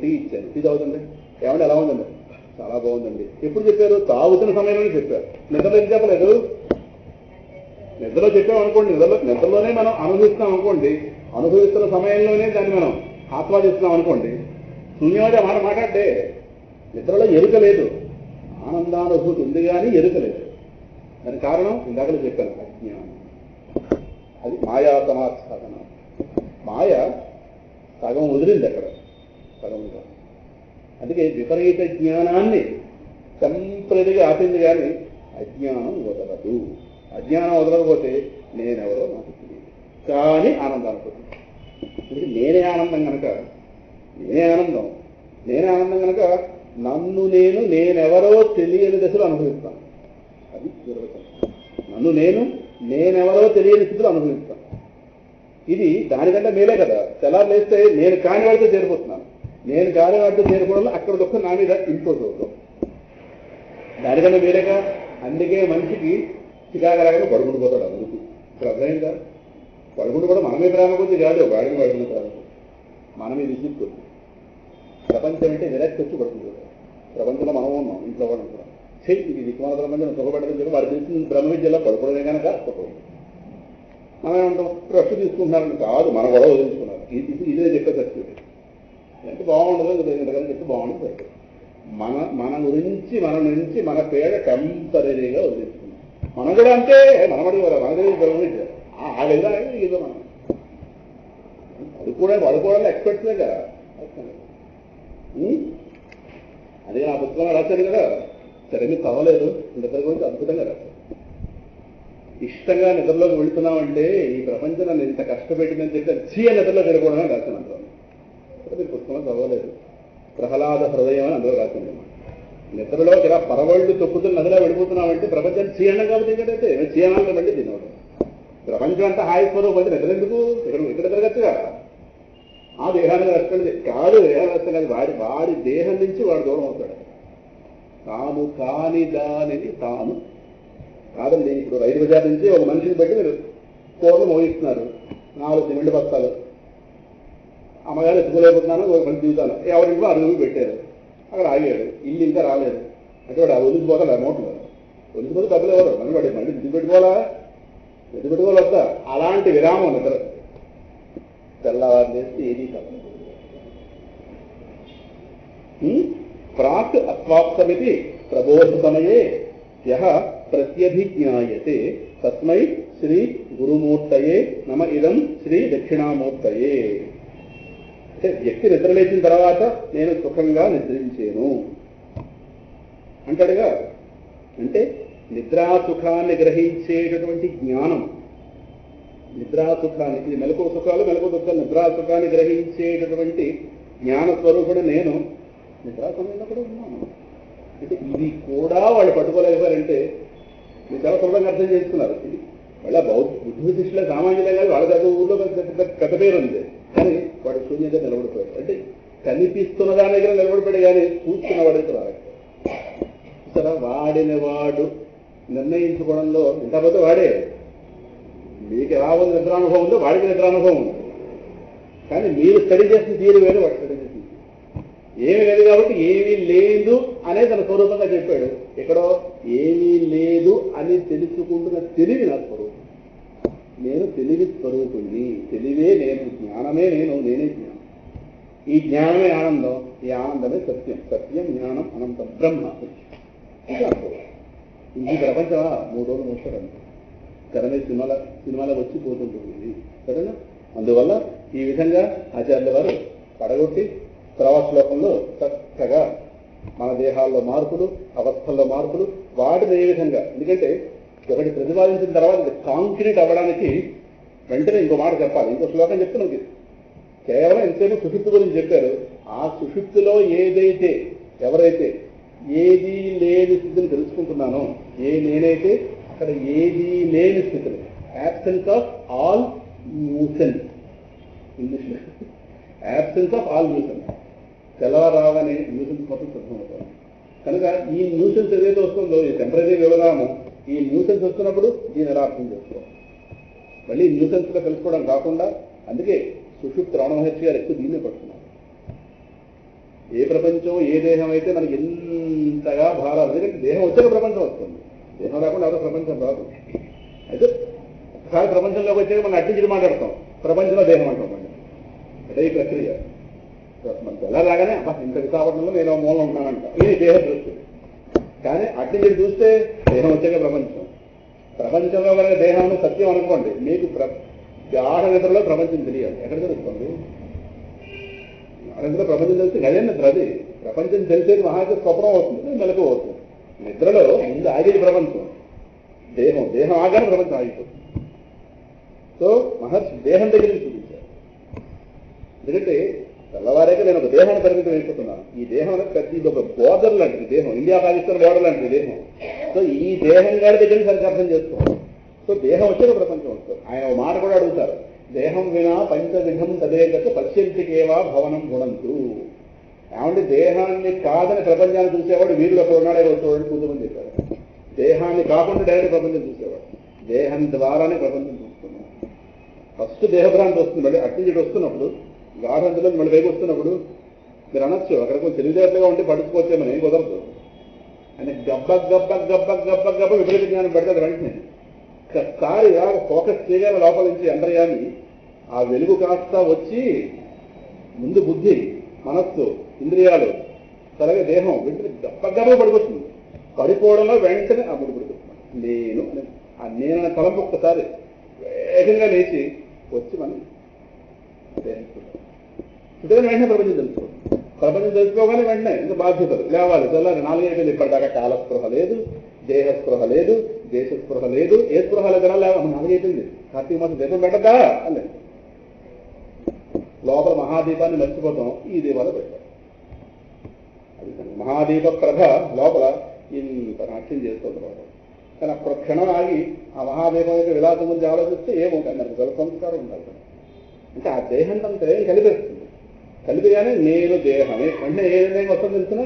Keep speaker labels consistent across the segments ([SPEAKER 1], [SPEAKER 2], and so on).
[SPEAKER 1] Tea ఇచ్చాను, tea తాగుతుంది, ఏమంటే ఎలా ఉందండి, చాలా బాగుందండి. ఎప్పుడు చెప్పారు? తాగుతున్న సమయంలోనే చెప్పారు. నిద్రలో ఏం చెప్పలేదు. నిద్రలో చెప్పామనుకోండి, నిద్రలోనే మనం అనుభవిస్తున్నాం అనుకోండి, అనుభవిస్తున్న సమయంలోనే దాన్ని మనం ఆస్వాదిస్తున్నాం అనుకోండి, శూన్యవాది మాట మాట్లాడితే నిద్రలో ఎరుక లేదు, ఆనందానుభూతి ఉంది కానీ ఎరుక లేదు. దానికి కారణం ఇందాకనే చెప్పాను, అజ్ఞానం. అది మాయా సమాసాధన. మాయ సగం వదిలింది అక్కడ, సగం. అందుకే విపరీత జ్ఞానాన్ని టెంపరీగా ఆపింది కానీ అజ్ఞానం వదలదు. అజ్ఞానం వదలకపోతే నేనెవరో నాకు తెలియదు, కానీ ఆనందాన్ని పొందుతాను. అందుకే నేనే ఆనందం కనుక, నేనే ఆనందం కనుక నన్ను నేనెవరో తెలియని దశలో అనుభవిస్తాను. అది నిర్వచనం. నన్ను నేనెవరో తెలియని స్థితిలో అనుభవిస్తాను. ఇది దానికంటే మేలే కదా. తెల్లారు లేస్తే నేను కాని వాడితో చేరిపోతున్నాను. నేను కాని వాడితో చేరిపోవడంలో అక్కడ దుఃఖం నా మీద ఇంపోజ్ అవుతాం. దానికంటే మేలేగా. అందుకే మనిషికి చికాకరాగా పడుకుంటూ పోతాడు. అందుకు ఇక్కడ అర్థమైందా? పడుకుంటూ కూడా మనమే ప్రేమకొద్ది కాదు, వాడిని పడుకున్న కాదు, మనమే విసుక్కొద్ది. ప్రపంచం అంటే విరక్తి వచ్చి పడుకుంటాడు. ప్రపంచంలో మనం ఉన్నాం, ఇంట్లో కూడా ఉంటాం. ఇది దిక్కుమాల ప్రపంచం సుఖపడదని చెప్పి వాడు తెలిసిన బ్రహ్మ విద్యలో పడుకోవడమే కనుక సుఖం. మనం ఏమంటాం, రక్ష తీసుకుంటున్నారని కాదు, మన గొడవ వదిలించుకున్నారు. ఇదే చెప్పే సర్టిఫికేట్ అంటే బాగుండదు, ఎందుకంటే చెప్తే బాగుండదు. మన గురించి మన పేడ టెంపరీగా వదిలించుకున్నాం. మనం కూడా అంతే, మనమడి మనదే ఆ విధంగా ఏదో మనం పడుకోవడానికి ఎక్స్పెక్ట్లే కదా. అదే నా పుస్తకంలో రాశాను కదా. సరే మీకు కావలేదు, నిద్ర గురించి అద్భుతంగా రాశాను. ఇష్టంగా నిద్రలోకి వెళుతున్నామంటే ఈ ప్రపంచం నన్ను ఇంత కష్టపెట్టిందని చెప్పి చీయ నిద్రలోకి వెళ్ళిపోవడమే రాశాను. అందులో మీరు పుస్తకంలో చదవలేదు. ప్రహ్లాద హృదయం అని అందులో రాసింది. నిద్రలో ఇలా పరవళ్ళు తొక్కుతున్న నదిలో వెళ్ళిపోతున్నామంటే ప్రపంచం చీయడం కాబట్టి ఏంటంటే చీయనాలను వెళ్ళి తినవడం. ప్రపంచం అంతా హాయి స్వరూపం నిద్ర ఎందుకు? ఇక్కడ తిరగచ్చుగా. ఆ దేహాన్ని రక్షణ కాదు, దేహాన్ని రక్షణ కాదు, వాడి దేహం నుంచి వాడు దూరం అవుతాడు. తాను కాని దానిని తాను కాదండి. ఇప్పుడు రైతు బజార్ నుంచి ఒక మనిషిని బట్టి మీరు కూరలు మోగిస్తున్నారు, 4 సిమెంట్ బస్తాలు. అమ్మగారు ఎత్తుకోలేకపోతున్నాను, ఒక మంచి జీవితాలు ఎవరింట్లో అడుగులు పెట్టారు, అక్కడ ఆగాడు, ఇల్లు ఇంకా రాలేదు అంటే వాడు వదిలిపోతాడు. అమౌంట్లు వదిలిపోతే డబ్బులు ఎవరు మళ్ళీ మళ్ళీ ఎత్తుపెట్టుకోవాలి వద్దా? అలాంటి విరామం నిద్ర. తెల్లవారు చేస్తే ఏదీ కాదు. ప్రాక్ అస్వాప్తమితి ప్రబోధ సమయే యః ప్రత్యభిజ్ఞాయతే తస్మై శ్రీ గురుమూర్తయే నమ ఇదం శ్రీ దక్షిణామూర్తయే. అంటే వ్యక్తి నిద్రలేచిన తర్వాత నేను సుఖంగా నిద్రించేను అంటాడుగా. అంటే నిద్రాసుఖాన్ని గ్రహించేటటువంటి జ్ఞానం, నిద్రాసుఖాన్ని, ఇది మెలకువ సుఖాలు నిద్రాసుఖాన్ని గ్రహించేటటువంటి జ్ఞానస్వరూపుడు నేను నిద్రా సమయంలో కూడా ఉన్నాను. అంటే ఇది కూడా వాళ్ళు పట్టుకోలేకపోయారంటే మీరు చాలా సులభంగా అర్థం చేసుకున్నారు. ఇది మళ్ళీ బుద్ధి శిష్యుల సామాన్యులే కాదు, వాళ్ళ దగ్గర ఊళ్ళో పెద్ద పేరు ఉంది, కానీ వాడు శూన్యంగా నిలబడిపోయాడు. అంటే కనిపిస్తున్న దాని దగ్గర నిలబడిపోయాడు కానీ కూర్చున్న వాడి దగ్గర రాలేదు. సరే, వాడిని వాడు నిర్ణయించుకోవడంలో ఇంతపోతే వాడే. మీకు ఎలా ఉంది నిద్రానుభవం ఉందో వాడికి నిద్రానుభవం ఉంది. కానీ మీరు స్టడీ చేసిన తీరు వేరు, వాడు స్టడీ చేసింది ఏమీ లేదు. కాబట్టి ఏమీ లేదు అనే తన స్వరూపంగా చెప్పాడు. ఎక్కడో ఏమీ లేదు అని తెలుసుకుంటున్న తెలివి నా స్వరూపం. నేను తెలివి స్వరూపుణ్ణి, తెలివే నేను, జ్ఞానమే నేనే జ్ఞానం. ఈ జ్ఞానమే ఆనందం, ఈ ఆనందమే సత్యం. సత్యం జ్ఞానం అనంతం బ్రహ్మ. ఈ ప్రపంచమా 3 రోజులు మూస్తాడు. తెరమే సినిమాలకు వచ్చి పోతుంటుంది సరేనా. అందువల్ల ఈ విధంగా ఆచార్యుల వారు పడగొట్టి తర్వాత శ్లోకంలో చక్కగా మన దేహాల్లో మార్పులు, అవస్థల్లో మార్పులు, వాటిని ఏ విధంగా, ఎందుకంటే ఒకటి ప్రతిపాదించిన తర్వాత ఇది కాంక్రీట్ అవ్వడానికి వెంటనే ఇంకో మాట చెప్పాలి. ఇంకో శ్లోకం చెప్తే నాకు కేవలం ఎంతసేపు సుషుప్తి గురించి చెప్పారు. ఆ సుషుప్తిలో ఎవరైతే ఏదీ లేని స్థితిని తెలుసుకుంటున్నానో, నేనైతే అక్కడ ఏదీ లేని స్థితిని, యాబ్సెన్స్ ఆఫ్ ఆల్ న్యూసెన్స్, ఇంగ్లీష్లో యాబ్సెన్స్ ఆఫ్ ఆల్ న్యూసెన్స్. తెల్లవారాగానే న్యూసెన్స్ మొత్తం సిద్ధమవుతాను. కనుక ఈ న్యూసెన్స్ ఏదైతే వస్తుందో, ఈ టెంపరీ వివరాము, ఈ న్యూసెన్స్ వస్తున్నప్పుడు దీని ఎలా అర్థం చేసుకోవాలి. మళ్ళీ న్యూసెన్స్గా తెలుసుకోవడం కాకుండా, అందుకే సుషుప్తి రమణ మహర్షి గారు ఎక్కువ దీన్నే పడుతున్నారు. ఏ ప్రపంచం ఏ దేహం అయితే మనకి ఎంతగా భారాలు, ఎందుకంటే దేహం వచ్చాక ప్రపంచం వస్తుంది, దేహం రాకుండా ఎవరో ప్రపంచం రాదు. అయితే ఒకసారి ప్రపంచంలోకి వచ్చాక మనం అట్టించి మాట్లాడతాం, ప్రపంచంలో దేహం అంటాం మనం. అంటే ఈ ప్రక్రియ మనకి ఎలా రాగానే అబ్బా ఇంత విశాఖపట్నంలో నేను మూలం ఉన్నానంట, ఇది దేహ దృష్టి. కానీ అట్టించి చూస్తే దేహం వచ్చాక ప్రపంచం. ప్రపంచంలో కనుక దేహాన్ని సత్యం అనుకోండి, మీకు గాఢ నిద్రలో ప్రపంచం తెలియాలి. ఎక్కడ తెలుస్తుంది? గాఢ నిద్రలో ప్రపంచం తెలిస్తే గదే నిద్ర. అది ప్రపంచం తెలిసేది మహాకి స్వప్నం అవుతుంది, మెలకు అవుతుంది. నిద్రలో ముందు ఆగేది ప్రపంచం, దేహం. దేహం ఆగానే ప్రపంచం ఆగిపోతుంది. సో మహర్షి దేహం దగ్గరికి చూపించారు. ఎందుకంటే తెల్లవారేక నేను ఒక దేహాన్ని పరిమితం అయిపోతున్నాను. ఈ దేహం అనేది ఇది ఒక బోర్డర్ లాంటిది. దేహం ఇండియా పాకిస్తాన్ బోర్డర్ లాంటిది దేహం. సో ఈ దేహం గారి దగ్గర సరిగ్గా అర్థం చేసుకోవాలి. సో దేహం వచ్చాక ప్రపంచం వస్తుంది. ఆయన ఒక మాట కూడా అడుగుతారు, దేహం వినా పంచవిధం తదేకత పశ్యంతికేవా భవనం గుణంతు. ఏమంటే దేహాన్ని కాదని ప్రపంచాన్ని చూసేవాడు వీరుడు అక్కడ ఉన్నాడే చూడండి కూతుమని చెప్పారు. దేహాన్ని కాకుండా డైరెక్ట్ ప్రపంచం చూసేవాడు, దేహం ద్వారానే ప్రపంచం చూస్తున్నాడు. ఫస్ట్ దేహభ్రాంతి వస్తుంది, మళ్ళీ అట్నుంచి వస్తున్నప్పుడు గాఢంలో మళ్ళీ పైకి వస్తున్నప్పుడు మీరు అనొచ్చు అక్కడ కొంచెం తెలివితేటలుగా ఉంటే పడుచుకోవచ్చేమని. ఏం కుదరదు. ఆయన గబ్బ గబ్బ గబ్బ గబ్బ గబ్బ విపరీత జ్ఞానం పెడతాడు. వెంటనే ఒక్కసారి ఫోకస్ చేయగల లోపల నుంచి అంతర్యామి ఆ వెలుగు కాస్త వచ్చి ముందు బుద్ధి, మనస్సు, ఇంద్రియాలు, అలాగే దేహం వెంటనే గబ్బ గబ్బ పడిపోతుంది. పడిపోవడంలో వెంటనే ఆ ముడి పడిపోతున్నాను నేను. ఆ నేనన్న తలంపు ఒక్కసారి వేగంగా లేచి వచ్చి మనం ఇంతకని వెంటనే ప్రపంచం తెలుసుకోవాలి. ప్రపంచం తెలుసుకోగానే వెంటనే ఇంకా బాధ్యతలు లేవాలి. తెల్లారి 4 అయిపోయింది. ఇప్పటిదాకా కాల స్పృహ లేదు, దేహ స్పృహ లేదు, దేశ స్పృహ లేదు, ఏ స్పృహ లేదన్నా లేవా 4 అయిపోయింది. కార్తీక మాసం దీపం పెట్టద్దా అలే. లోపల మహాదీపాన్ని మర్చిపోతాం, ఈ దీపాలు పెట్టాం. అది మహాదీప ప్రభ లోపల ఇంత నాట్యం చేస్తుంది లోపల. కానీ అప్పుడు క్షణం ఆగి ఆ మహాదీపం యొక్క విలాసం గురించి ఆలోచిస్తే ఏముంటుంది, నాకు గల సంస్కారం ఉండాలి. అంటే ఆ దేహం అంతా కలిపేస్తుంది. కలిపిగానే నేను దేహమే అంటే ఏ విధంగా వస్తుందో తెలిసిన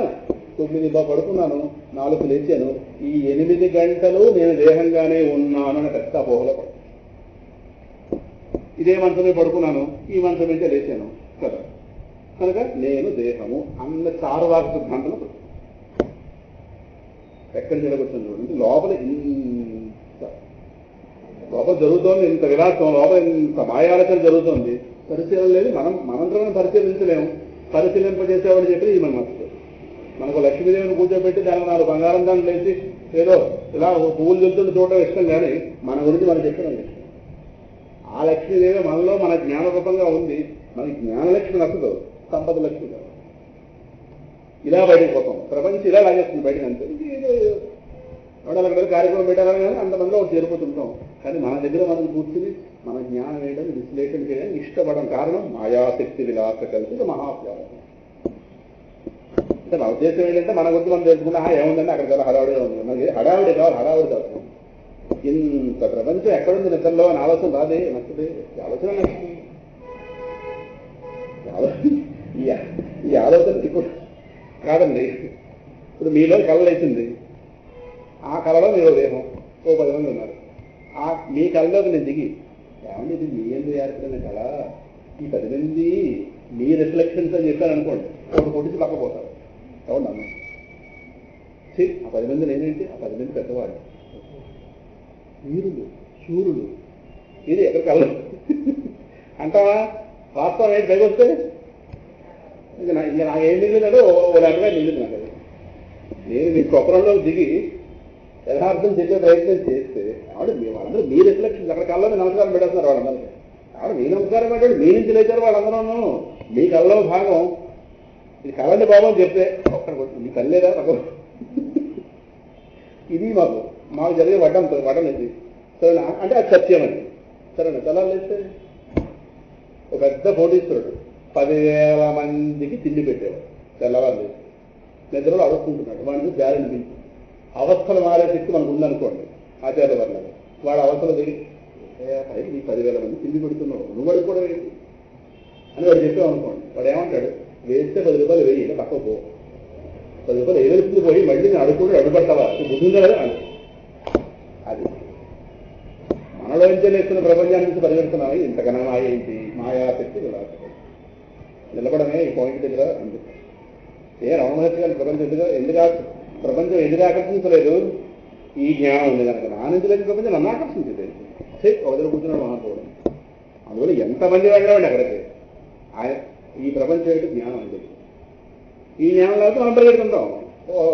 [SPEAKER 1] 9 పడుకున్నాను, 4 లేచాను, ఈ 8 గంటలు నేను దేహంగానే ఉన్నాను అని పెద్ద అపోహలో పడుతుంది. ఇదే మంచమే పడుకున్నాను, ఈ మంచం నుంచే లేచాను కదా, కనుక నేను దేహము అన్న చారువాక సిద్ధాంతం పడుతుంది. ఎక్కడి నిలబడుతుంది చూడండి. లోపల జరుగుతోంది ఇంత విలాసం, లోపల ఇంత మాయాలచన జరుగుతోంది. పరిశీలన లేదు. మనంతరం పరిశీలించలేము. పరిశీలింపజేసేవాడు చెప్పి ఇది మనం మర్చిపోయి మనకు లక్ష్మీదేవిని కూర్చోబెట్టి దానికి 4 బంగారం దాన్ని లేచి ఏదో ఇలా పువ్వులు చెల్తుంటే చూడటం ఇష్టం, కానీ మన గురించి మనం చెప్పడం ఇష్టం. ఆ లక్ష్మీదేవి మనలో మన జ్ఞానరూపంగా ఉంది. మనకి జ్ఞానలక్ష్మి నచ్చదు, సంపద లక్ష్మి కాదు. ఇలా బయటకు పోతాం. ప్రపంచం ఇలా లాగేస్తుంది బయటకు. అంతే అక్కడ కార్యక్రమం పెట్టాలని కానీ అంతమందిలో ఒకటి చేరిపోతుంటాం. కానీ మన దగ్గర మనం కూర్చుని మన జ్ఞానం వేయడం, విశ్లేషణ చేయడం ఇష్టపడడం కారణం మాయాశక్తి విలాస కలిసి మహాప్యాసం. అంటే నా ఉద్దేశం ఏంటంటే మన గురించి మనం తెలుసుకుంటే ఏముందంటే అక్కడ చాలా హడావుడిగా ఉంది. మనకి హడావుడి కావాలి, హడావుడి కాదు. ఇంత ప్రపంచం ఎక్కడుంది నిద్రలో అని ఆలోచన రాదే, నచ్చదే. ఆలోచన నచ్చుతుంది. ఈ ఆలోచన ఇప్పుడు కాదండి. ఇప్పుడు మీలో కళ లేచింది, ఆ కళలో మీరు దేహం, 10 మంది ఉన్నారు. మీ కళలోకి నేను దిగి ఏమండి ఇది మీ ఎందుకు ఏర్పడిన కళ, ఈ 10 మంది మీ రిఫ్లెక్షన్స్ అని చెప్పాను అనుకోండి, ఒకటి కొట్టించి పక్కపోతారు. ఎవరు నమ్మ ఆ 10 మంది నేనేంటి, ఆ 10 మంది పెద్దవాళ్ళు, వీరులు, శూరులు, ఇది ఎక్కడ కళ అంటావా? వాస్తవం ఏంటి పైకి వస్తే ఇంకా నాకేం మిగిలినాడో ఓ రకమే మిగిలింది నాకు. అది నేను మీ కొప్పరంలో దిగి యథార్థం చెప్పే ప్రయత్నం చేస్తే ఆవిడ వాళ్ళందరూ మీ రిఫ్లెక్షన్ అక్కడ కళ్ళలో నమస్కారం పెట్టేస్తున్నారు. వాళ్ళందరికీ ఆవిడ మీ నమస్కారం పెట్టాడు, మీ నుంచి లేచారు వాళ్ళందరూ. మీ కళ్ళలో భాగం ఇది కళ్ళని బాబు చెప్తే ఒక్కడ మీ కళ్ళేదా నాకు ఇది మాకు జరిగే వడ్డం ఇది సరేనా అంటే అది సత్యం అండి. సరేనా తెల్లారు లేస్తే ఒక పెద్ద కోటీశ్వరుడు 10,000 మందికి తిండి పెట్టేవాడు. తెల్లవారు లేస్తే నిద్రలో అడుక్కుంటున్నాడు. వాడికి బ్యాలెన్స్ బిల్ అవస్థలు మారే శక్తి మనకు ఉందనుకోండి. ఆచార్య వర్ణగా వాడు అవస్థలు దిగి పైకి నీ 10,000 మంది తిండి పెడుతున్నావు, నువ్వు అడుక్కోవడం ఏంటి అని వాడు చెప్పావు అనుకోండి. వాడు ఏమంటాడు, వేస్తే 10 రూపాయలు వేయి, పక్కకు పో. 10 రూపాయలు ఏవేస్తుంది పోయి మళ్ళీ నేను అడుక్కుంటే అడ్డుపడతావా, బుద్ధిందా కదా అని. అది మనలో నుంచే లేస్తున్న ప్రపంచాన్ని నుంచి పరిగెడుతున్నావు. ఇంతకన్నా మాయ ఏంటి, మాయాశక్తి విలాసం నిలబడమే ఈ పాయింట్ దగ్గర అందుకు రమణ మహర్షి గారి ప్రపంచం ఎందుకు ఆకర్షించలేదు? ఈ జ్ఞానం ఉంది కనుక. నా నుంచి లేని ప్రపంచం నన్ను ఆకర్షించలేదు. ఒక దగ్గర కూర్చున్నాడు మహానుభావుడు. అందువల్ల ఎంతమంది వెళ్ళామండి అక్కడికి. ఈ ప్రపంచం ఏంటి? జ్ఞానం అండి. ఈ జ్ఞానం లేకపోతే మనం పరిగెడుతుంటాం.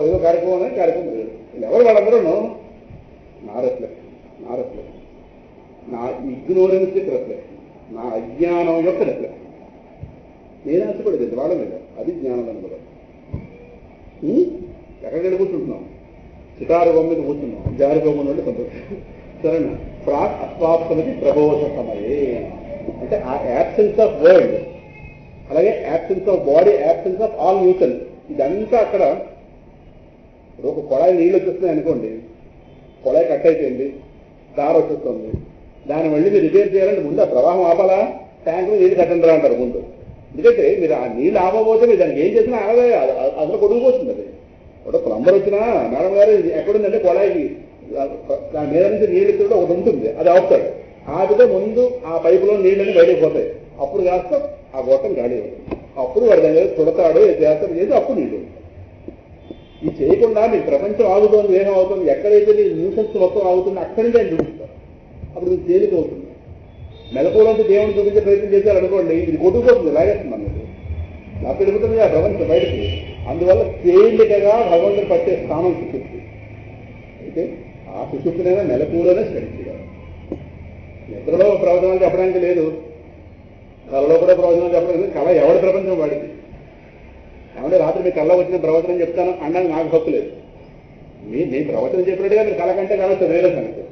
[SPEAKER 1] ఏదో కార్యక్రమం అనేది కార్యక్రమం పరిగెడుతుంది. ఎవరు వాళ్ళందరూ నా రిఫ్లెక్షన్, నా ఇగ్నోరెన్స్ రిఫ్లెక్షన్, నా అజ్ఞానం యొక్క రిఫ్లెక్షన్. నేను ఆశపడేది వాళ్ళ మీద. అది జ్ఞానం అనుకోవడం. ఎక్కడికైనా కూర్చుంటున్నాం, సితారు బొమ్మ మీద కూర్చున్నాం, జారిపోకుండా ఉంటే సంతోషం. సరేనా? ప్రాక్ అస్వాప్తమది ప్రబోధ సమయే అంటే ఆ యాబ్సెన్స్ ఆఫ్ వరల్డ్, అలాగే absence of body, absence of all nuisance, ఇదంతా అక్కడ. ఒక కొళాయి నీళ్ళు వచ్చేస్తున్నాయి అనుకోండి, కొళాయి కట్ అయిపోయింది, దారి వచ్చేస్తుంది, దాన్ని మళ్ళీ మీరు రిపేర్ చేయాలంటే ముందు ఆ ప్రవాహం ఆపాలా, ట్యాంకులో నీళ్ళు కట్టండి రా అంటారు ముందు. ఎందుకంటే మీరు ఆ నీళ్ళు ఆపకపోతే మీరు దానికి ఏం చేసినా ఆగదే, అసలు కొడుకుపోతుంది. అది ఒక ప్లంబర్ వచ్చినా, మేడం గారు ఎక్కడుందంటే కొళాయికి దాని మీద నుంచి నీళ్ళు ఇస్తుంటే ఒకటి ఉంటుంది, అది ఆపుతాడు. ఆపితే ముందు ఆ పైపులో నీళ్ళని బయటకు పోతాయి. అప్పుడు కాస్త ఆ గొట్టం గాడి అవుతుంది. అప్పుడు వాడి దగ్గర చుడతాడు, చేస్తాడు, చేసి అప్పుడు నీళ్ళు. ఇది చేయకుండా మీకు ప్రపంచం ఆగుతోంది, వేగం అవుతుంది, ఎక్కడైతే మీరు న్యూసెన్స్ మొత్తం ఆగుతుంది అక్కడి నుంచి ఆయన చూపిస్తారు. అప్పుడు మీకు తేలిక అవుతుంది. మెలకువలంతా దేవుడిని చూపించే ప్రయత్నం చేశారనుకోండి, ఇది కొట్టుకుపోతుంది, లాగేస్తుంది అన్నది. నా పెరుగుతుంది ఆ ప్రపంచం బయటకి. అందువల్ల తేలికగా భగవంతుడు పట్టే స్థానం సుశుక్తి. అయితే ఆ సుశుక్తినైనా మెలకువలోనే స్టడీ చేయాలి. నిద్రలో ప్రవచనాలు చెప్పడానికి లేదు, కళలో కూడా ప్రవచనాలు చెప్పడానికి. కళ ఎవరి ప్రపంచం వాడికి. ఏమంటే రాత్రి మీ కళ్ళ వచ్చిన ప్రవచనం చెప్తాను అనడానికి నాకు హక్కు లేదు. నేను ప్రవచనం చెప్పినట్టుగా మీరు కళ కంటే కలవచ్చు, వేరే సంగతి.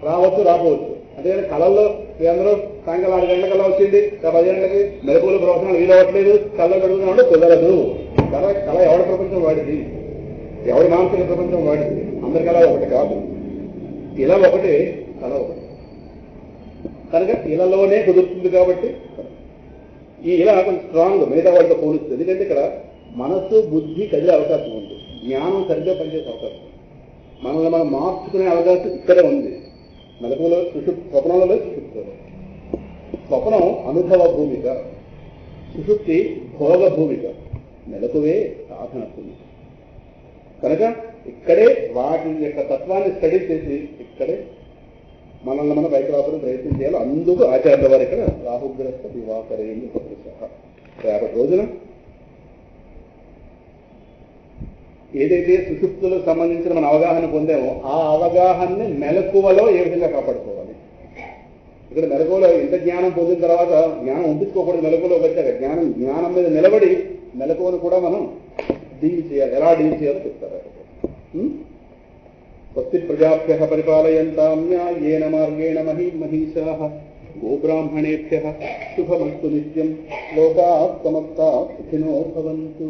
[SPEAKER 1] రావచ్చు, రాకపోవచ్చు. అంతేగాని కళల్లో అందరూ సాయంకాలం 6 గంటల వచ్చింది, 10 గంటలకి మెలకువల ప్రవచనాలు వీలవట్లేదు, కళ్ళ పెడుతున్నాడు, కుదరదు. కళ ఎవరి ప్రపంచం వాడిది, ఎవరి మానసిక ప్రపంచం వాడిది. అందరి కళ ఒకటి కాదు. ఇలా ఒకటే, కళ ఒకటి కనుక ఇళ్లలోనే కుదురుతుంది. కాబట్టి ఈ ఇలా కొంచెం స్ట్రాంగ్ మిగతా వాళ్ళతో పోలుస్తుంది. ఎందుకంటే ఇక్కడ మనస్సు, బుద్ధి కదిలే అవకాశం ఉంది, జ్ఞానం సరిగ్గా పనిచేసే అవకాశం ఉంది, మనల్ని మనం మార్చుకునే అవకాశం ఇక్కడే ఉంది. మెలకువలో స్వప్నంలో సుషుప్తిలో. స్వప్నం అనుభవ భూమిక, సుషుప్తి భోగ భూమిక, మెలకువే సాధన భూమిక. కనుక ఇక్కడే వాటి యొక్క తత్వాన్ని స్టడీ చేసి ఇక్కడే మనల్ని మనం బయట రావడం ప్రయత్నం చేయాలి. అందుకు ఆచార్యుల వారు ఇక్కడ రాహుగ్రస్త దివాకరేంద్ర సదృశ. రేపటి రోజున ఏదైతే సుషుప్తులకు సంబంధించిన మన అవగాహన పొందామో ఆ అవగాహనని మెలకువలో ఏ విధంగా కాపాడుకోవాలి. ఇక్కడ మెలకువలో ఇంత జ్ఞానం పొందిన తర్వాత జ్ఞానం ఉంచుకోకూడదు. మెలకువలో వచ్చాక జ్ఞానం మీద నిలబడి మెలకువను కూడా మనం డీల్ చేయాలి. ఎలా డీల్ చేయాలో చెప్తారు. స్వస్తి ప్రజాభ్యః పరిపాలయంతాం న్యాయేన మార్గేణ మహీమహీషాః గోబ్రాహ్మణేభ్యః శుభమస్తు నిత్యం. లోకాః సమస్తాః సుఖినో భవంతు.